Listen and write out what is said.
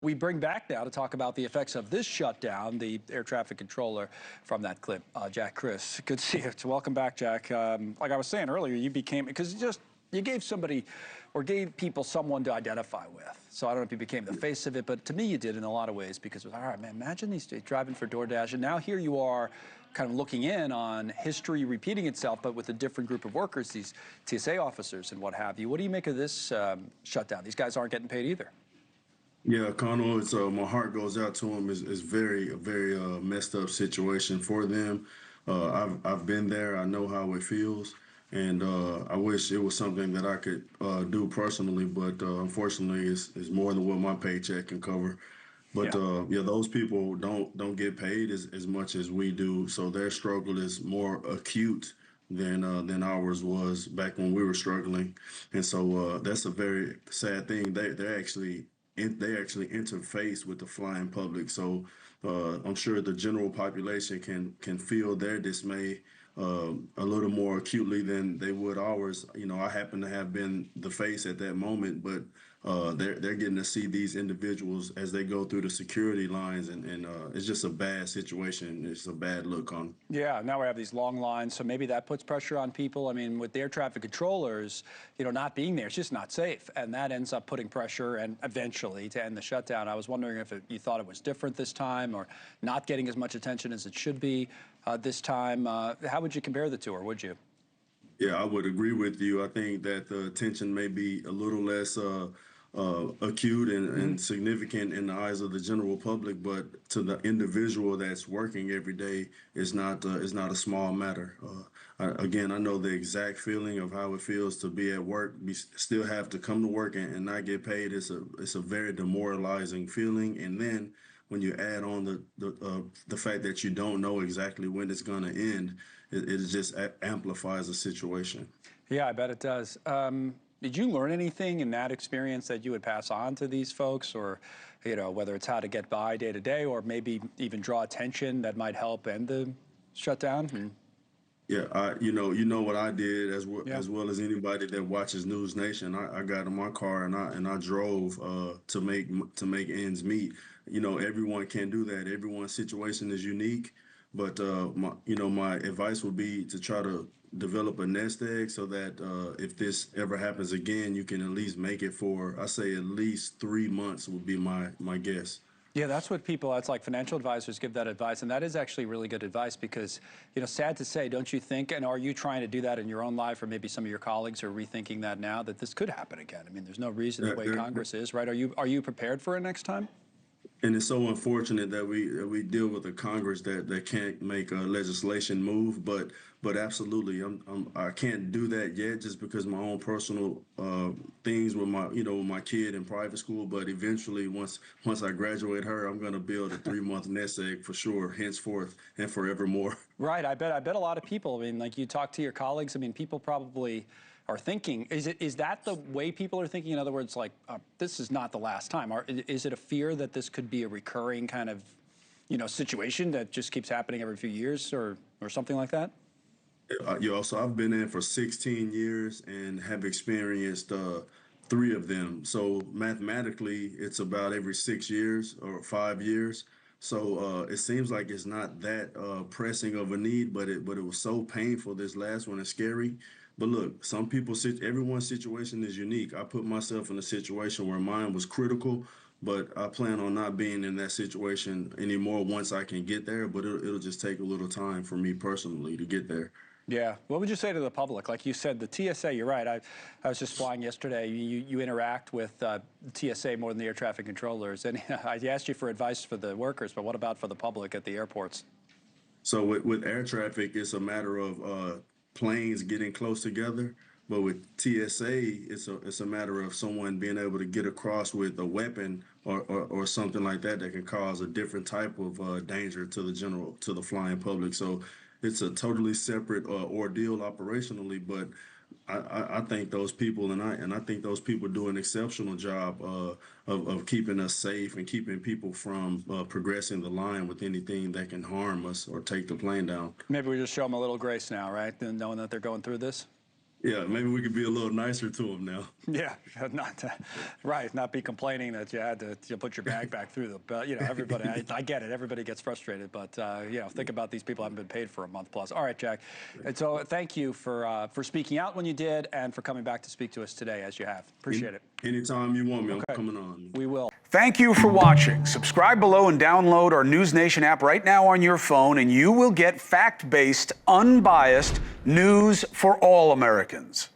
We bring back now to talk about the effects of this shutdown, the air traffic controller from that clip, Jack Criss. Good to see you. So welcome back, Jack. Like I was saying earlier, you became, because you gave somebody or gave people someone to identify with. So I don't know if you became the face of it, but to me you did in a lot of ways, because it was, all right, man, imagine these days driving for DoorDash, and now here you are kind of looking in on history repeating itself, but with a different group of workers, these TSA officers and what have you. What do you make of this shutdown? These guys aren't getting paid either. Yeah, Connell, it's my heart goes out to him. It's very messed up situation for them. I've been there. I know how it feels, and I wish it was something that I could do personally, but unfortunately, it's more than what my paycheck can cover. But Yeah. yeah, those people don't get paid as much as we do, so their struggle is more acute than ours was back when we were struggling, and so that's a very sad thing. They actually interface with the flying public, so I'm sure the general population can feel their dismay a little more acutely than they would ours. You know, I happen to have been the face at that moment, but they're getting to see these individuals as they go through the security lines, and it's just a bad situation. It's a bad look on. Yeah, now we have these long lines, so maybe that puts pressure on people. I mean, with the air traffic controllers, not being there, it's just not safe, and that ends up putting pressure and eventually to end the shutdown. I was wondering if you thought it was different this time or not getting as much attention as it should be this time. How would you compare the two, or would you? Yeah, I would agree with you. I think that the attention may be a little less acute and significant in the eyes of the general public, but to the individual that's working every day, is not a small matter. Again, I know the exact feeling of how it feels to be at work, still have to come to work and not get paid. It's a very demoralizing feeling, and then when you add on the fact that you don't know exactly when it's going to end, it just amplifies the situation. Yeah, I bet it does. Did you learn anything in that experience that you would pass on to these folks, or, whether it's how to get by day to day, or maybe even draw attention that might help end the shutdown? Yeah, you know what I did Yeah. as well as anybody that watches NewsNation. I got in my car and I drove to make ends meet. You know, everyone can't do that. Everyone's situation is unique, but my advice would be to try to develop a nest egg so that if this ever happens again, you can at least make it for, I say, at least 3 months would be my guess. Yeah, that's what people, that's like financial advisors give that advice. And that is actually really good advice because, sad to say, don't you think, and are you trying to do that in your own life, or maybe some of your colleagues are rethinking that now, that this could happen again? I mean, there's no reason the There, way there, Congress is, right? Are you prepared for it next time? And it's so unfortunate that we deal with a Congress that can't make a legislation move, but absolutely, I can't do that yet just because my own personal things with my kid in private school. But eventually, once I graduate her, I'm gonna build a 3 month nest egg for sure, henceforth and forevermore. Right. I bet a lot of people, I mean, like you talk to your colleagues, I mean, people probably are thinking, is that the way people are thinking? In other words, like, this is not the last time. Is it a fear that this could be a recurring kind of, situation that just keeps happening every few years, or something like that? So I've been in for 16 years and have experienced three of them. So mathematically, it's about every 6 years or 5 years. So it seems like it's not that pressing of a need, but it was so painful. This last one is scary. But look, everyone's situation is unique. I put myself in a situation where mine was critical, but I plan on not being in that situation anymore once I can get there. But it'll just take a little time for me personally to get there. Yeah. What would you say to the public? Like you said, the TSA, you're right. I was just flying yesterday. You interact with the TSA more than the air traffic controllers. And I asked you for advice for the workers, but what about for the public at the airports? So with air traffic, it's a matter of planes getting close together. But with TSA, it's a matter of someone being able to get across with a weapon or something like that can cause a different type of danger to the flying public. So it's a totally separate ordeal operationally. But I think those people and I think those people do an exceptional job of keeping us safe and keeping people from progressing the line with anything that can harm us or take the plane down. Maybe we just show them a little grace now, right? Knowing that they're going through this. Yeah, maybe we could be a little nicer to them now. Yeah, right. Not be complaining that you had to put your bag back through the belt. Everybody. I get it. Everybody gets frustrated, but think about these people haven't been paid for a month plus. All right, Jack. And so thank you for speaking out when you did, and for coming back to speak to us today as you have. Appreciate it. Anytime you want me, I'm coming on. We will. Thank you for watching. Subscribe below and download our NewsNation app right now on your phone, and you will get fact-based, unbiased news for all Americans.